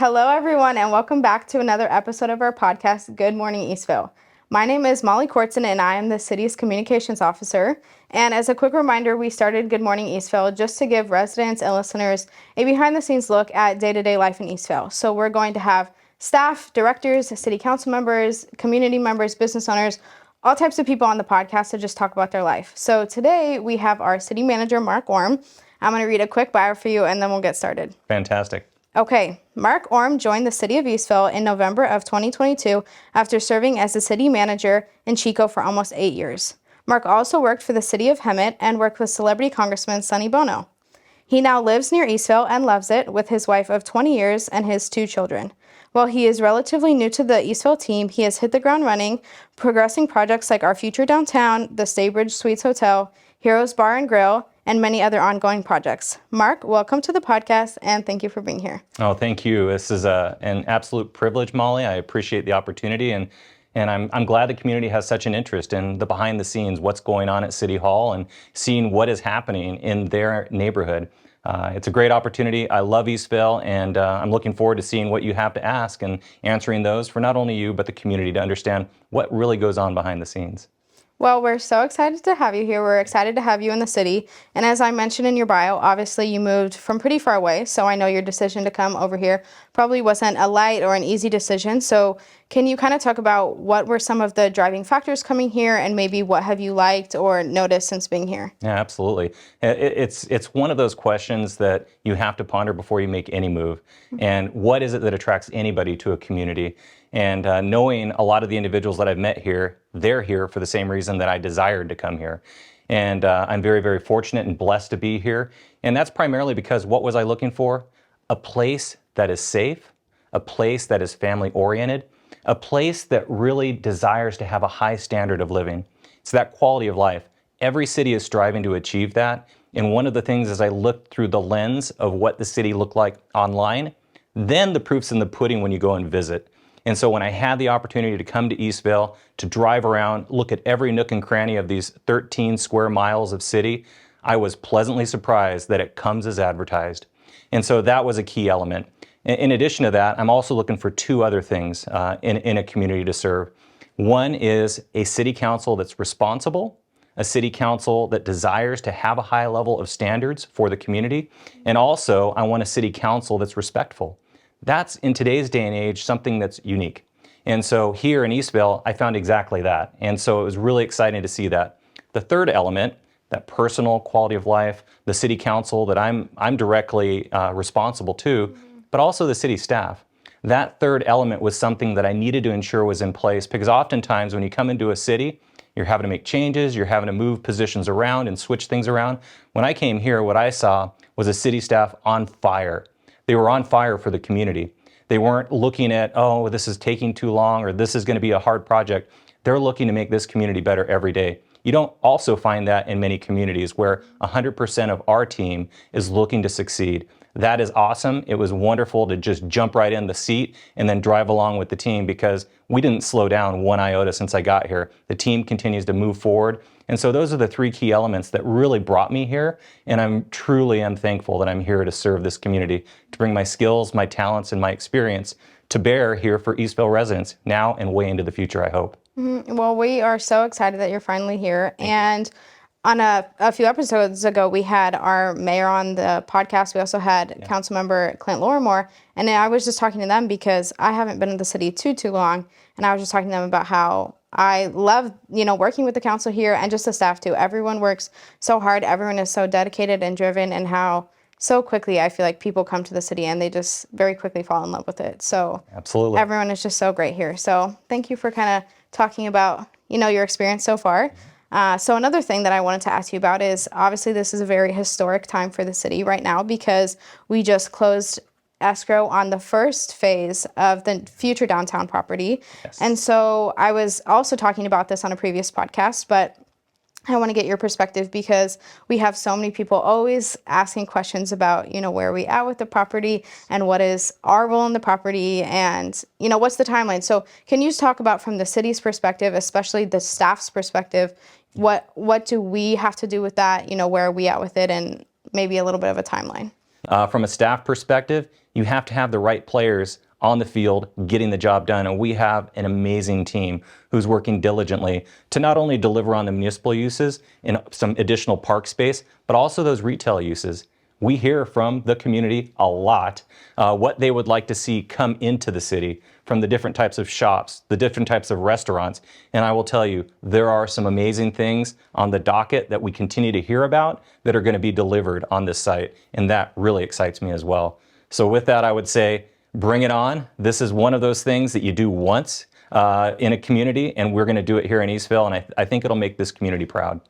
Hello, everyone, and welcome back to another episode of our podcast, Good Morning Eastvale. My name is Mollie Kortsen, and I am the city's communications officer. And as a quick reminder, we started Good Morning Eastvale just to give residents and listeners a behind-the-scenes look at day-to-day life in Eastvale. So we're going to have staff, directors, city council members, community members, business owners, all types of people on the podcast to just talk about their life. So today we have our city manager, Mark Orme. I'm going to read a quick bio for you, and then we'll get started. Fantastic. Okay, Mark Orme joined the city of Eastvale in November of 2022 after serving as the city manager in Chico for almost 8 years. Mark also worked for the city of Hemet and worked with celebrity Congressman Sonny Bono. He now lives near Eastvale and loves it with his wife of 20 years and his 2 children. While he is relatively new to the Eastvale team, he has hit the ground running, progressing projects like our future downtown, the Staybridge Suites Hotel, Heroes Bar and Grill, and many other ongoing projects. Mark, welcome to the podcast, and thank you for being here. Oh, thank you. This is an absolute privilege, Mollie. I appreciate the opportunity, and I'm glad the community has such an interest in the behind the scenes, what's going on at City Hall, and seeing what is happening in their neighborhood. It's a great opportunity. I love Eastvale, and I'm looking forward to seeing what you have to ask and answering those for not only you, but the community to understand what really goes on behind the scenes. Well, we're so excited to have you here. We're excited to have you in the city. And as I mentioned in your bio, obviously you moved from pretty far away. So I know your decision to come over here probably wasn't a light or an easy decision. So can you kind of talk about what were some of the driving factors coming here and maybe what have you liked or noticed since being here? Yeah, absolutely. It's one of those questions that you have to ponder before you make any move. And what is it that attracts anybody to a community? And knowing a lot of the individuals that I've met here, they're here for the same reason that I desired to come here. And I'm very, very fortunate and blessed to be here. And that's primarily because what was I looking for? A place that is safe, a place that is family oriented, a place that really desires to have a high standard of living. It's that quality of life. Every city is striving to achieve that. And one of the things as I looked through the lens of what the city looked like online, then the proof's in the pudding when you go and visit. And so when I had the opportunity to come to Eastvale, to drive around, look at every nook and cranny of these 13 square miles of city, I was pleasantly surprised that it comes as advertised. And so that was a key element. In addition to that, I'm also looking for 2 other things in a community to serve. One is a city council that's responsible, a city council that desires to have a high level of standards for the community, and also I want a city council that's respectful. That's, in today's day and age, something that's unique. And so here in Eastvale, I found exactly that. And so it was really exciting to see that. The third element, that personal quality of life, the city council that I'm directly responsible to, but also the city staff. That third element was something that I needed to ensure was in place because oftentimes when you come into a city, you're having to make changes, you're having to move positions around and switch things around. When I came here, what I saw was a city staff on fire. They were on fire for the community. They weren't looking at, oh, this is taking too long or this is going to be a hard project. They're looking to make this community better every day. You don't also find that in many communities where 100% of our team is looking to succeed. That is awesome. It was wonderful to just jump right in the seat and then drive along with the team because we didn't slow down one iota since I got here. The team continues to move forward. And so those are the 3 key elements that really brought me here. And I'm truly thankful that I'm here to serve this community, to bring my skills, my talents, and my experience to bear here for Eastvale residents now and way into the future, I hope. Well, we are so excited that you're finally here. And on a few episodes ago, we had our mayor on the podcast. We also had Councilmember Clint Lorimore. And I was just talking to them because I haven't been in the city too long. And I was just talking to them about how I love, working with the council here and just the staff too. Everyone works so hard. Everyone is so dedicated and driven, and how so quickly I feel like people come to the city and they just very quickly fall in love with it. So absolutely, everyone is just so great here. So thank you for kind of talking about, your experience so far. So another thing that I wanted to ask you about is obviously this is a very historic time for the city right now because we just closed escrow on the first phase of the future downtown property. Yes. And so I was also talking about this on a previous podcast, but I want to get your perspective because we have so many people always asking questions about, where are we at with the property and what is our role in the property and, what's the timeline? So can you just talk about from the city's perspective, especially the staff's perspective, what do we have to do with that? Where are we at with it and maybe a little bit of a timeline? From a staff perspective, you have to have the right players on the field getting the job done. And we have an amazing team who's working diligently to not only deliver on the municipal uses and some additional park space, but also those retail uses. We hear from the community a lot what they would like to see come into the city from the different types of shops, the different types of restaurants. And I will tell you, there are some amazing things on the docket that we continue to hear about that are going to be delivered on this site. And that really excites me as well. So with that, I would say, bring it on. This is one of those things that you do once in a community, and we're going to do it here in Eastvale. And I think it'll make this community proud.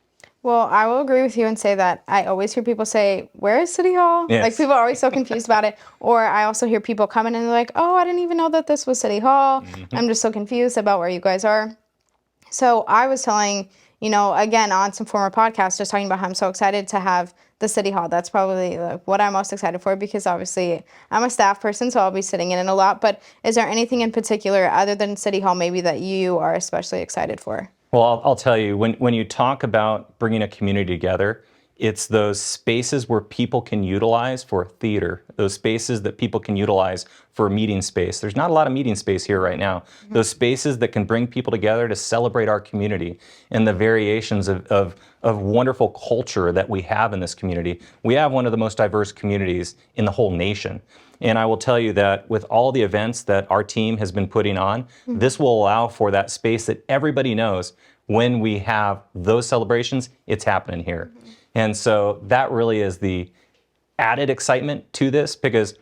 Well, I will agree with you and say that I always hear people say, where is City Hall? Yes. Like, people are always so confused about it. Or I also hear people coming in and they're like, oh, I didn't even know that this was City Hall. I'm just so confused about where you guys are. So I was telling, again, on some former podcasts, just talking about how I'm so excited to have the City Hall. That's probably what I'm most excited for, because obviously I'm a staff person, so I'll be sitting in it a lot. But is there anything in particular other than City Hall maybe that you are especially excited for? Well, I'll tell you, when you talk about bringing a community together, it's those spaces where people can utilize for theater, those spaces that people can utilize for meeting space. There's not a lot of meeting space here right now. Those spaces that can bring people together to celebrate our community and the variations of wonderful culture that we have in this community. We have one of the most diverse communities in the whole nation. And I will tell you that with all the events that our team has been putting on, this will allow for that space that everybody knows when we have those celebrations, it's happening here. And so that really is the added excitement to this, because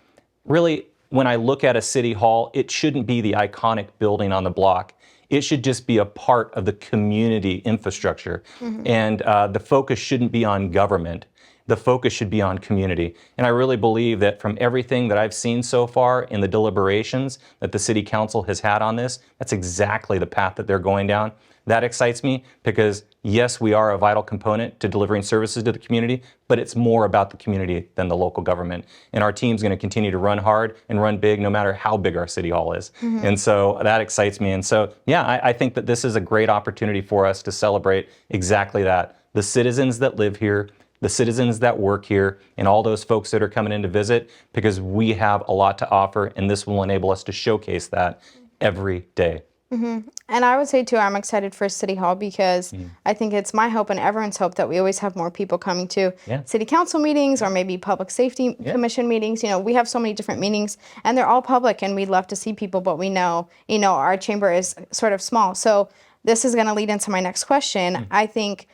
really, when I look at a city hall, it shouldn't be the iconic building on the block. It should just be a part of the community infrastructure. And the focus shouldn't be on government. The focus should be on community. And I really believe that from everything that I've seen so far in the deliberations that the city council has had on this, that's exactly the path that they're going down. That excites me because, yes, we are a vital component to delivering services to the community, but it's more about the community than the local government. And our team's going to continue to run hard and run big no matter how big our city hall is. And so that excites me. And so, yeah, I think that this is a great opportunity for us to celebrate exactly that. The citizens that live here, the citizens that work here, and all those folks that are coming in to visit, because we have a lot to offer, and this will enable us to showcase that every day. And I would say, too, I'm excited for City Hall because I think it's my hope and everyone's hope that we always have more people coming to city council meetings or maybe public safety commission meetings. We have so many different meetings, and they're all public, and we'd love to see people, but we know, our chamber is sort of small. So this is going to lead into my next question. I think,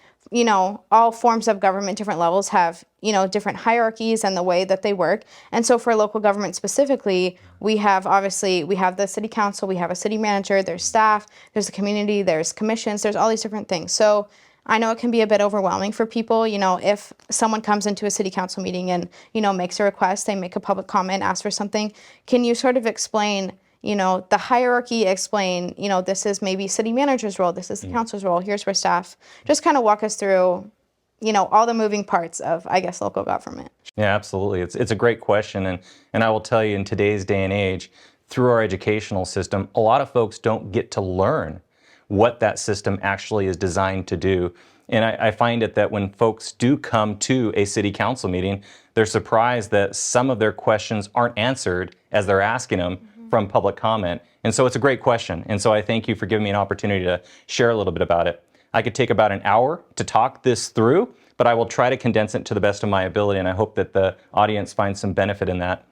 all forms of government, different levels have, different hierarchies and the way that they work. And so for local government specifically, we have the city council, we have a city manager, there's staff, there's a community, there's commissions, there's all these different things. So I know it can be a bit overwhelming for people, if someone comes into a city council meeting and, makes a request, they make a public comment, ask for something. Can you sort of explain the hierarchy, explain, this is maybe city manager's role, this is the council's role, here's where staff, just kind of walk us through, all the moving parts of, I guess, local government. Yeah, absolutely. It's a great question. And I will tell you, in today's day and age, through our educational system, a lot of folks don't get to learn what that system actually is designed to do. And I find it that when folks do come to a city council meeting, they're surprised that some of their questions aren't answered as they're asking them from public comment. And so it's a great question. And so I thank you for giving me an opportunity to share a little bit about it. I could take about an hour to talk this through, but I will try to condense it to the best of my ability, and I hope that the audience finds some benefit in that.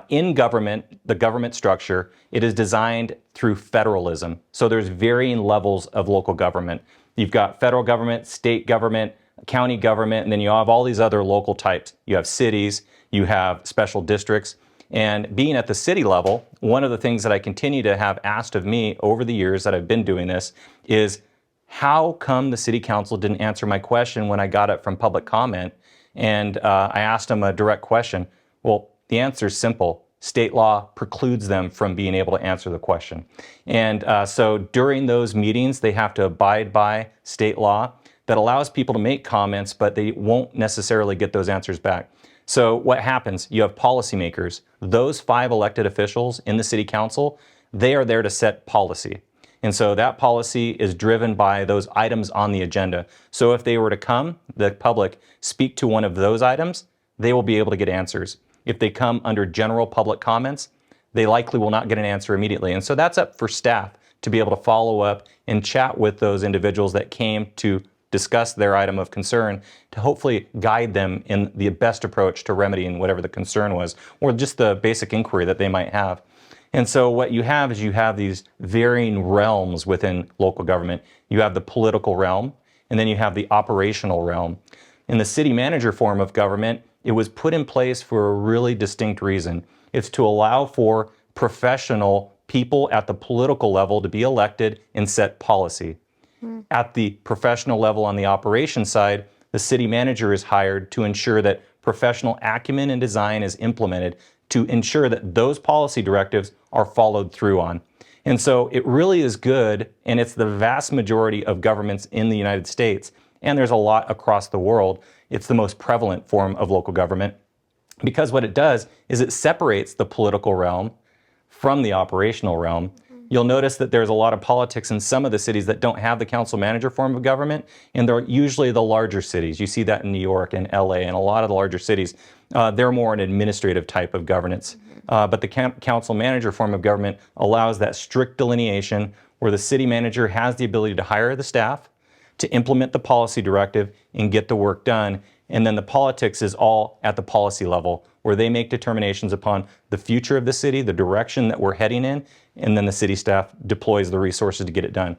In government, the government structure, it is designed through federalism. So there's varying levels of local government. You've got federal government, state government, county government, and then you have all these other local types. You have cities, you have special districts. And being at the city level, one of the things that I continue to have asked of me over the years that I've been doing this is, how come the city council didn't answer my question when I got it from public comment? And I asked them a direct question. Well, the answer is simple. State law precludes them from being able to answer the question. And so during those meetings, they have to abide by state law that allows people to make comments, but they won't necessarily get those answers back. So what happens? You have policymakers. Those 5 elected officials in the city council, they are there to set policy. And so that policy is driven by those items on the agenda. So if they were to come, the public, speak to one of those items, they will be able to get answers. if they come under general public comments, they likely will not get an answer immediately. And so that's up for staff to be able to follow up and chat with those individuals that came to discuss their item of concern to hopefully guide them in the best approach to remedying whatever the concern was, or just the basic inquiry that they might have. And so what you have is you have these varying realms within local government. You have the political realm, and then you have the operational realm. In the city manager form of government, it was put in place for a really distinct reason. It's to allow for professional people at the political level to be elected and set policy. At the professional level on the operations side, the city manager is hired to ensure that professional acumen and design is implemented to ensure that those policy directives are followed through on. And so it really is good, and it's the vast majority of governments in the United States, and there's a lot across the world. It's the most prevalent form of local government, because what it does is it separates the political realm from the operational realm. You'll notice that there's a lot of politics in some of the cities that don't have the council manager form of government, and they're usually the larger cities. You see that in New York and LA and a lot of the larger cities. They're more an administrative type of governance. But the council manager form of government allows that strict delineation where the city manager has the ability to hire the staff, to implement the policy directive and get the work done. And then the politics is all at the policy level, where they make determinations upon the future of the city, the direction that we're heading in, and then the city staff deploys the resources to get it done.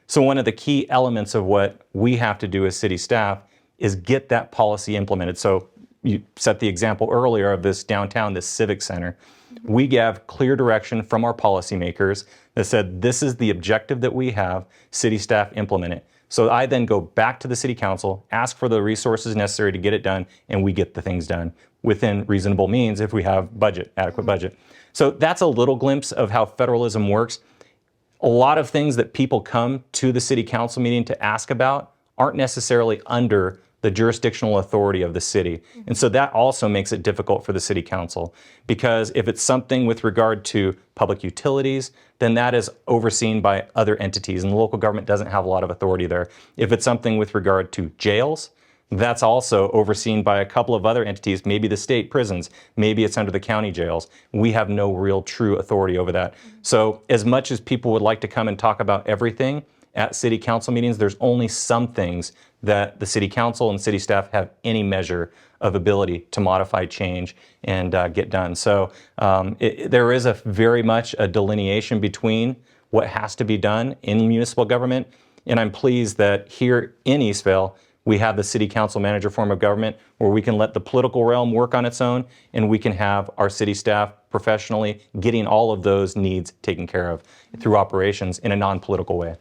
So one of the key elements of what we have to do as city staff is get that policy implemented. So you set the example earlier of this downtown, this civic center. We have clear direction from our policymakers that said, this is the objective that we have, city staff implement it. So I then go back to the city council, ask for the resources necessary to get it done, and we get the things done within reasonable means if we have budget, adequate budget. So that's a little glimpse of how federalism works. A lot of things that people come to the city council meeting to ask about aren't necessarily under the jurisdictional authority of the city. And so that also makes it difficult for the city council, because if it's something with regard to public utilities, then that is overseen by other entities, and the local government doesn't have a lot of authority there. If it's something with regard to jails, that's also overseen by a couple of other entities, maybe the state prisons, maybe it's under the county jails. We have no real true authority over that. So as much as people would like to come and talk about everything at city council meetings, there's only some things that the city council and city staff have any measure of ability to modify, change, and get done. So there is a very much a delineation between what has to be done in municipal government, and I'm pleased that here in Eastvale, we have the city council manager form of government where we can let the political realm work on its own, and we can have our city staff professionally getting all of those needs taken care of through operations in a non-political way.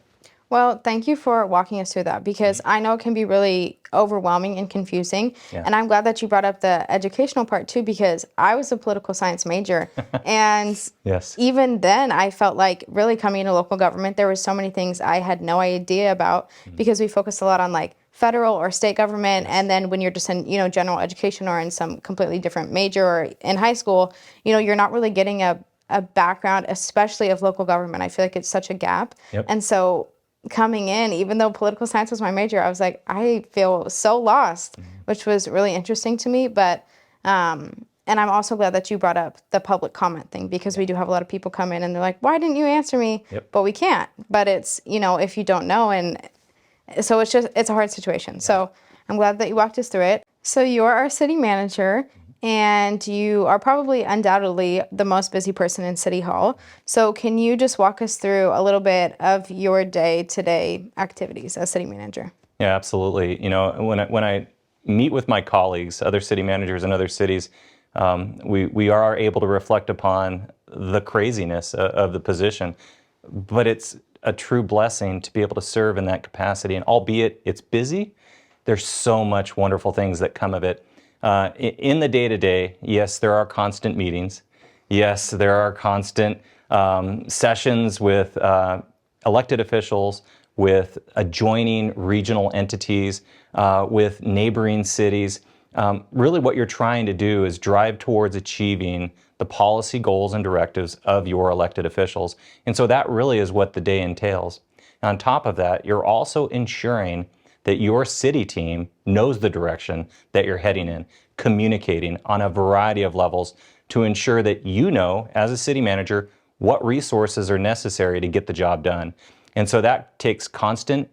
Well, thank you for walking us through that, because I know it can be really overwhelming and confusing. Yeah. And I'm glad that you brought up the educational part too, because I was a political science major. And Yes. even then, I felt like really coming into local government, there were so many things I had no idea about, because we focused a lot on like federal or state government. And then when you're just in, general education or in some completely different major or in high school, you're not really getting a background, especially of local government. I feel like it's such a gap. Yep. And so coming in, even though political science was my major, I was like, I feel so lost, which was really interesting to me. But, and I'm also glad that you brought up the public comment thing, because we do have a lot of people come in and they're like, why didn't you answer me? Yep. But we can't. But it's, if you don't know, and so it's a hard situation. So I'm glad that you walked us through it. So you're our city manager, and you are probably undoubtedly the most busy person in City Hall. So can you just walk us through a little bit of your day-to-day activities as city manager? Yeah, absolutely. When I meet with my colleagues, other city managers in other cities, we are able to reflect upon the craziness of the position. But it's a true blessing to be able to serve in that capacity. And albeit it's busy, there's so much wonderful things that come of it. In the day-to-day, yes, there are constant meetings. Yes, there are constant sessions with elected officials, with adjoining regional entities, with neighboring cities. Really what you're trying to do is drive towards achieving the policy goals and directives of your elected officials. And so that really is what the day entails. On top of that, you're also ensuring that your city team knows the direction that you're heading in, communicating on a variety of levels to ensure that you know, as a city manager, what resources are necessary to get the job done. And so that takes constant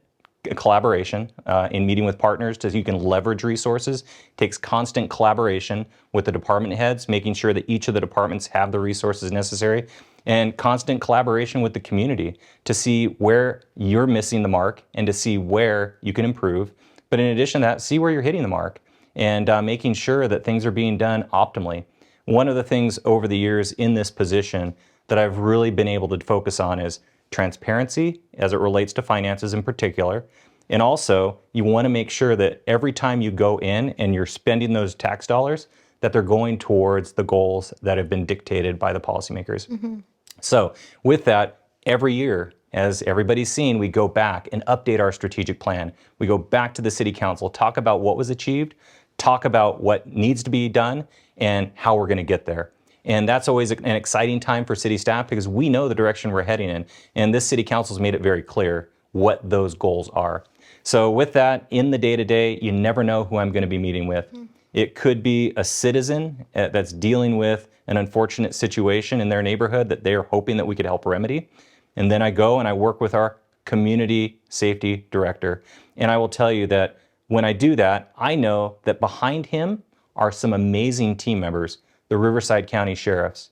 collaboration in meeting with partners so you can leverage resources. It takes constant collaboration with the department heads, making sure that each of the departments have the resources necessary, and constant collaboration with the community to see where you're missing the mark and to see where you can improve. But in addition to that, see where you're hitting the mark and making sure that things are being done optimally. One of the things over the years in this position that I've really been able to focus on is transparency as it relates to finances in particular. And also, you want to make sure that every time you go in and you're spending those tax dollars, that they're going towards the goals that have been dictated by the policymakers. So with that, every year, as everybody's seen, we go back and update our strategic plan. We go back to the city council, talk about what was achieved, talk about what needs to be done, and how we're going to get there. And that's always an exciting time for city staff because we know the direction we're heading in. And this city council's made it very clear what those goals are. So with that, in the day-to-day, you never know who I'm going to be meeting with. It could be a citizen that's dealing with an unfortunate situation in their neighborhood that they're hoping that we could help remedy. And then I go and I work with our community safety director. And I will tell you that when I do that, I know that behind him are some amazing team members. The Riverside County Sheriffs.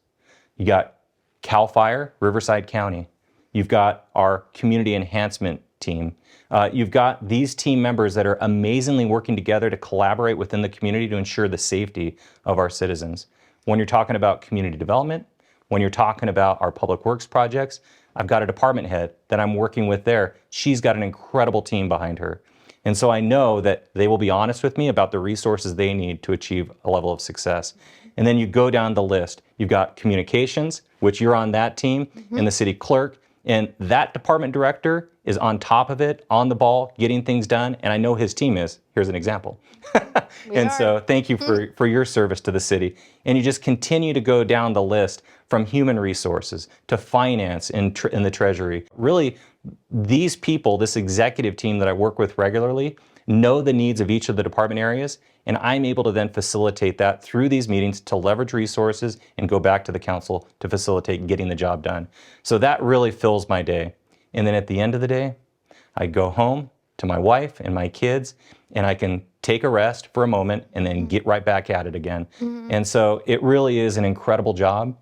You got CAL FIRE, Riverside County. You've got our community enhancement team. You've got these team members that are amazingly working together to collaborate within the community to ensure the safety of our citizens. When you're talking about community development, when you're talking about our public works projects, I've got a department head that I'm working with there. She's got an incredible team behind her. And so I know that they will be honest with me about the resources they need to achieve a level of success. And then you go down the list. You've got communications, which you're on that team, and the city clerk. And that department director is on top of it, on the ball, getting things done. And I know his team is. Here's an example. So thank you for your service to the city. And you just continue to go down the list from human resources to finance in the treasury. Really, these people, this executive team that I work with regularly, know the needs of each of the department areas, and I'm able to then facilitate that through these meetings to leverage resources and go back to the council to facilitate getting the job done. So that really fills my day. And then at the end of the day, I go home to my wife and my kids, and I can take a rest for a moment and then get right back at it again. And so it really is an incredible job.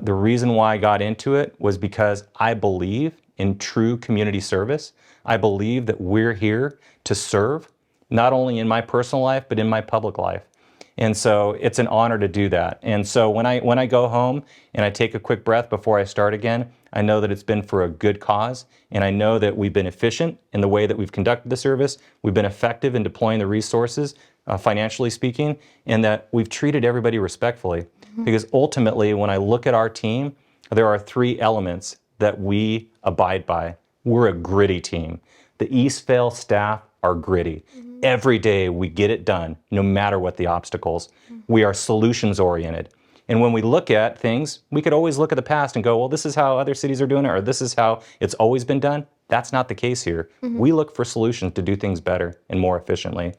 The reason why I got into it was because I believe in true community service. I believe that we're here to serve, not only in my personal life, but in my public life. And so it's an honor to do that. And so when I go home and I take a quick breath before I start again, I know that it's been for a good cause. And I know that we've been efficient in the way that we've conducted the service. We've been effective in deploying the resources, financially speaking, and that we've treated everybody respectfully. Because ultimately, when I look at our team, there are three elements that we abide by. We're a gritty team. The Eastvale staff are gritty. Every day we get it done, no matter what the obstacles. We are solutions oriented. And when we look at things, we could always look at the past and go, well, this is how other cities are doing it, or this is how it's always been done. That's not the case here. We look for solutions to do things better and more efficiently.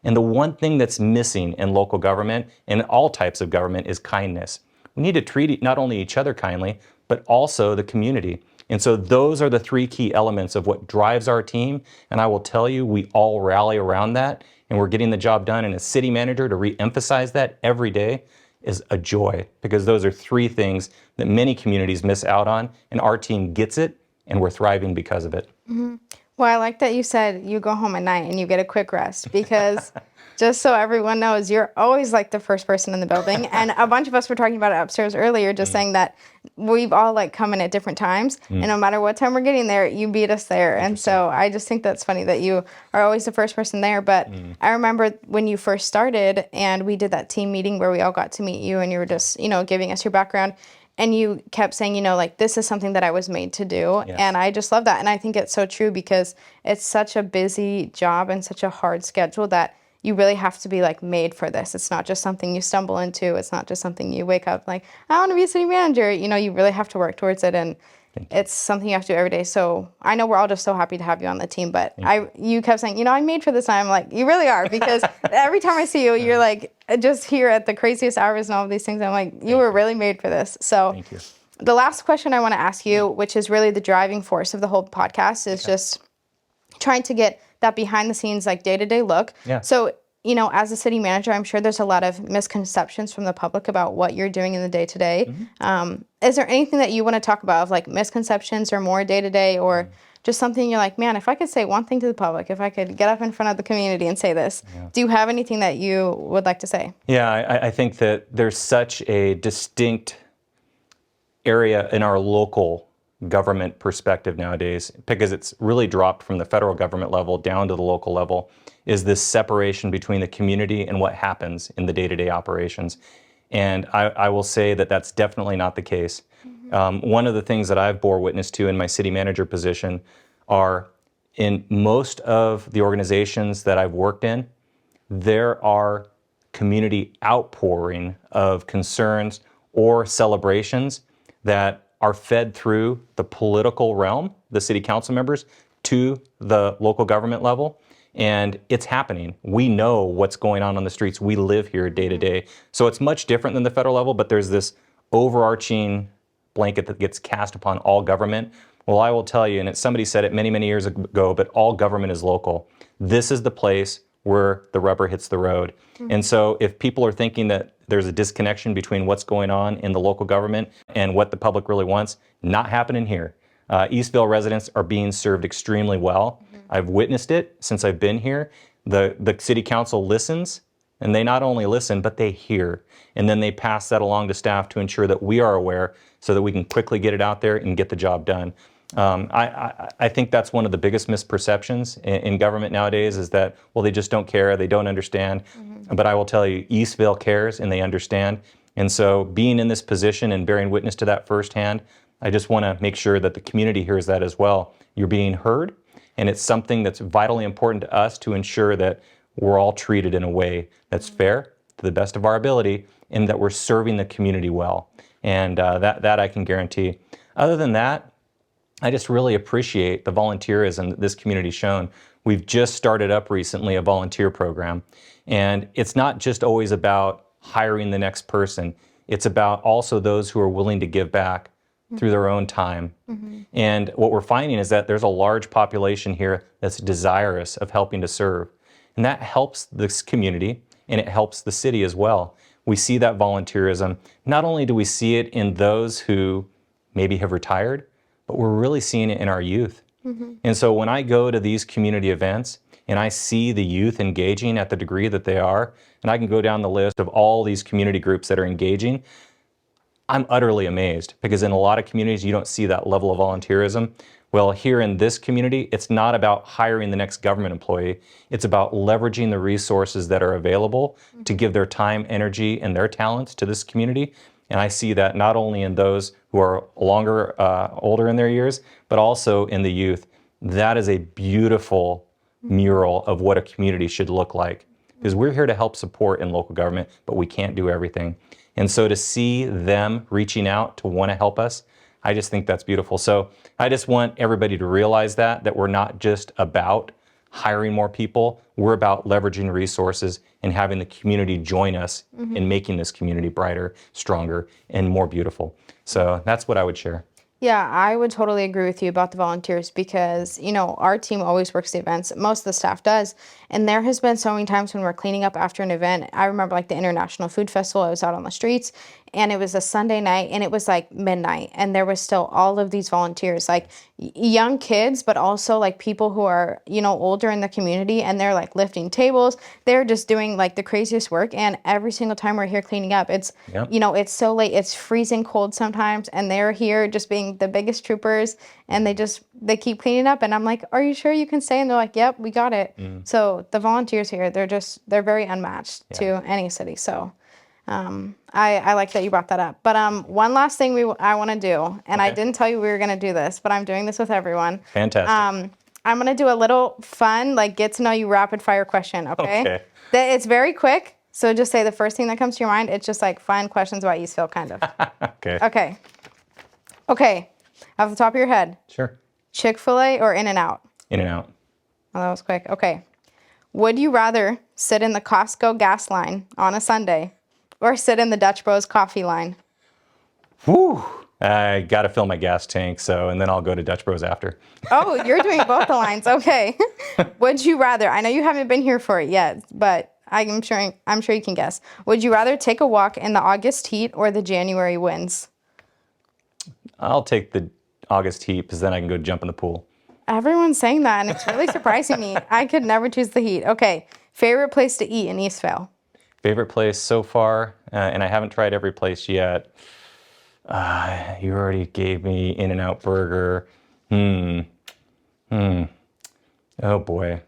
And the one thing that's missing in local government and all types of government is kindness. We need to treat not only each other kindly, but also the community. And so those are the three key elements of what drives our team. And I will tell you, we all rally around that, and we're getting the job done. And as city manager, to re-emphasize that every day is a joy, because those are three things that many communities miss out on, and our team gets it, and we're thriving because of it. Well, I like that you said you go home at night and you get a quick rest, because just so everyone knows, you're always like the first person in the building. And a bunch of us were talking about it upstairs earlier, just saying that we've all like come in at different times, and no matter what time we're getting there, you beat us there. And so I just think that's funny that you are always the first person there. But I remember when you first started and we did that team meeting where we all got to meet you, and you were just, giving us your background. And you kept saying, like, this is something that I was made to do. Yes. And I just love that. And I think it's so true, because it's such a busy job and such a hard schedule that you really have to be, like, made for this. It's not just something you stumble into. It's not just something you wake up like, I want to be a city manager. You really have to work towards it. And It's something you have to do every day. So I know we're all just so happy to have you on the team, but you kept saying, I'm made for this. And I'm like, you really are, because every time I see you, you're like just here at the craziest hours and all of these things. I'm like, you were really made for this. So Thank you. the last question I want to ask you, which is really the driving force of the whole podcast, is just trying to get that behind the scenes, like day-to-day look. Yeah. So, as a city manager, I'm sure there's a lot of misconceptions from the public about what you're doing in the day-to-day. Is there anything that you want to talk about of like misconceptions or more day-to-day, or just something you're like, man, if I could say one thing to the public, if I could get up in front of the community and say this, do you have anything that you would like to say? Yeah, I think that there's such a distinct area in our local government perspective nowadays, because it's really dropped from the federal government level down to the local level, is this separation between the community and what happens in the day-to-day operations. And I will say that that's definitely not the case. One of the things that I've bore witness to in my city manager position are, in most of the organizations that I've worked in, there are community outpouring of concerns or celebrations that are fed through the political realm, the city council members, to the local government level. And it's happening. We know what's going on the streets. We live here day to day. So it's much different than the federal level, but there's this overarching blanket that gets cast upon all government. Well, I will tell you, and somebody said it many, many years ago, but all government is local. This is the place where the rubber hits the road. And so if people are thinking that there's a disconnection between what's going on in the local government and what the public really wants, not happening here. Eastvale residents are being served extremely well. I've witnessed it since I've been here. The city council listens, and they not only listen, but they hear. And then they pass that along to staff to ensure that we are aware so that we can quickly get it out there and get the job done. I think that's one of the biggest misperceptions in government nowadays, is that, well, they just don't care, they don't understand. But I will tell you, Eastvale cares and they understand. And so being in this position and bearing witness to that firsthand, I just want to make sure that the community hears that as well. You're being heard, and it's something that's vitally important to us to ensure that we're all treated in a way that's fair, to the best of our ability, and that we're serving the community well. And that I can guarantee. Other than that, I just really appreciate the volunteerism that this community's shown. We've just started up recently a volunteer program, and it's not just always about hiring the next person. It's about also those who are willing to give back through their own time. And what we're finding is that there's a large population here that's desirous of helping to serve. And that helps this community, and it helps the city as well. We see that volunteerism. Not only do we see it in those who maybe have retired, but we're really seeing it in our youth. And so when I go to these community events and I see the youth engaging at the degree that they are, and I can go down the list of all these community groups that are engaging, I'm utterly amazed, because in a lot of communities you don't see that level of volunteerism. Well, here in this community, it's not about hiring the next government employee. It's about leveraging the resources that are available to give their time, energy, and their talents to this community. And I see that not only in those who are older in their years, but also in the youth. That is a beautiful mural of what a community should look like. Because we're here to help support in local government, but we can't do everything. And so to see them reaching out to want to help us, I just think that's beautiful. So I just want everybody to realize that we're not just about hiring more people. We're about leveraging resources and having the community join us in making this community brighter, stronger, and more beautiful. So that's what I would share. Yeah, I would totally agree with you about the volunteers, because, our team always works the events. Most of the staff does. And there has been so many times when we're cleaning up after an event. I remember like the International Food Festival, I was out on the streets, and it was a Sunday night, and it was like midnight, and there was still all of these volunteers, like young kids, but also like people who are, older in the community, and they're like lifting tables. They're just doing like the craziest work. And every single time we're here cleaning up, it's, it's so late, it's freezing cold sometimes, and they're here just being the biggest troopers, and they keep cleaning up. And I'm like, are you sure you can stay? And they're like, yep, we got it. So the volunteers here, they're very unmatched to any city. So I like that you brought that up. But one last thing I want to do, and I didn't tell you we were going to do this, but I'm doing this with everyone. Fantastic. I'm going to do a little fun, like get to know you rapid fire question, okay? It's very quick, so just say the first thing that comes to your mind. It's just like fun questions about Eastvale, kind of. Okay. Okay. Off the top of your head, Sure. Chick-fil-A or In-N-Out? In-N-Out. Oh, that was quick. Okay. Would you rather sit in the Costco gas line on a Sunday or sit in the Dutch Bros coffee line? Whew. I got to fill my gas tank, and then I'll go to Dutch Bros after. Oh, you're doing both the lines. Okay. Would you rather, I know you haven't been here for it yet, but I'm sure you can guess. Would you rather take a walk in the August heat or the January winds? I'll take the August heat because then I can go jump in the pool. Everyone's saying that, and it's really surprising me. I could never choose the heat. Okay. Favorite place to eat in Eastvale? Favorite place so far, and I haven't tried every place yet. You already gave me In-N-Out Burger. Oh boy.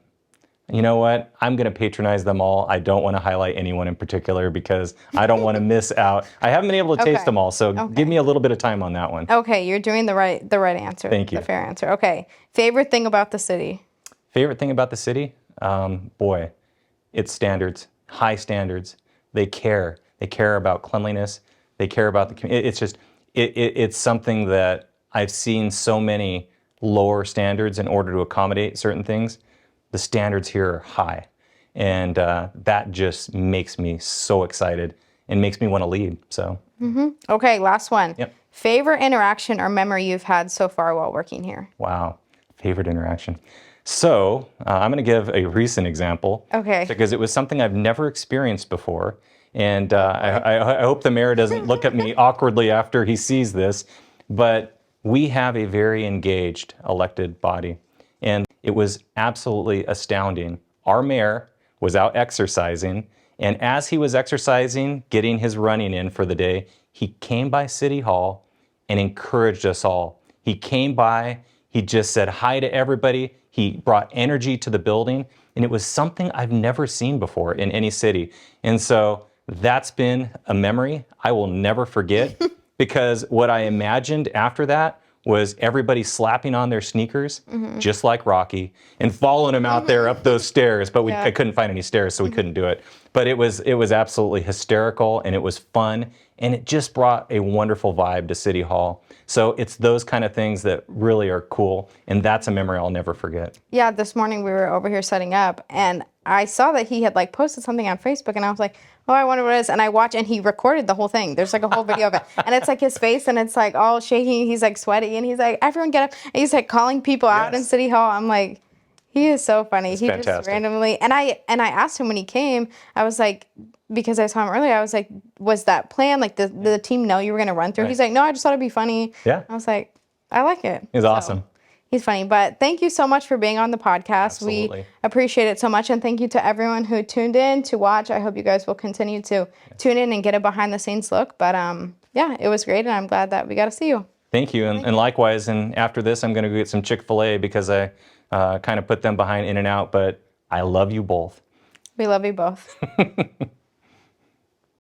You know what? I'm going to patronize them all. I don't want to highlight anyone in particular because I don't want to miss out. I haven't been able to taste them all, so give me a little bit of time on that one. Okay, you're doing the right answer. Thank you. The fair answer. Okay. Favorite thing about the city? Favorite thing about the city? Boy, it's standards, high standards. They care. They care about cleanliness. They care about the community. It's just, it's something that I've seen so many lower standards in order to accommodate certain things. The standards here are high, and that just makes me so excited and makes me want to lead. So, Okay, last one. Yep. Favorite interaction or memory you've had so far while working here? Wow, favorite interaction. So I'm going to give a recent example. Okay. Because it was something I've never experienced before, and I hope the mayor doesn't look at me awkwardly after he sees this. But we have a very engaged elected body, and it was absolutely astounding. Our mayor was out exercising, and as he was exercising, getting his running in for the day, he came by City Hall and encouraged us all. He came by, he just said hi to everybody, he brought energy to the building, and it was something I've never seen before in any city. And so that's been a memory I will never forget because what I imagined after that was everybody slapping on their sneakers, just like Rocky, and following him out there up those stairs. But I couldn't find any stairs, so we couldn't do it. But it was absolutely hysterical, and it was fun, and it just brought a wonderful vibe to City Hall. So it's those kind of things that really are cool, and that's a memory I'll never forget. Yeah, this morning we were over here setting up, and I saw that he had posted something on Facebook, and I was like, oh, I wonder what it is. And I watched, and he recorded the whole thing. There's a whole video of it. And it's his face, and it's all shaking. He's sweaty, and he's like, everyone get up. And he's calling people out in City Hall. I'm like, he is so funny. It's he fantastic. Just randomly, and I asked him when he came, I was like, because I saw him earlier, I was like, was that planned? The team know you were going to run through? Right. He's like, no, I just thought it'd be funny. Yeah. I was like, I like it. He's awesome. He's funny, but thank you so much for being on the podcast. Absolutely. We appreciate it so much, and thank you to everyone who tuned in to watch. I hope you guys will continue to tune in and get a behind-the-scenes look. But yeah, it was great, and I'm glad that we got to see you. Thank you, and likewise. And after this, I'm going to go get some Chick-fil-A because I kind of put them behind In-N-Out. But I love you both. We love you both.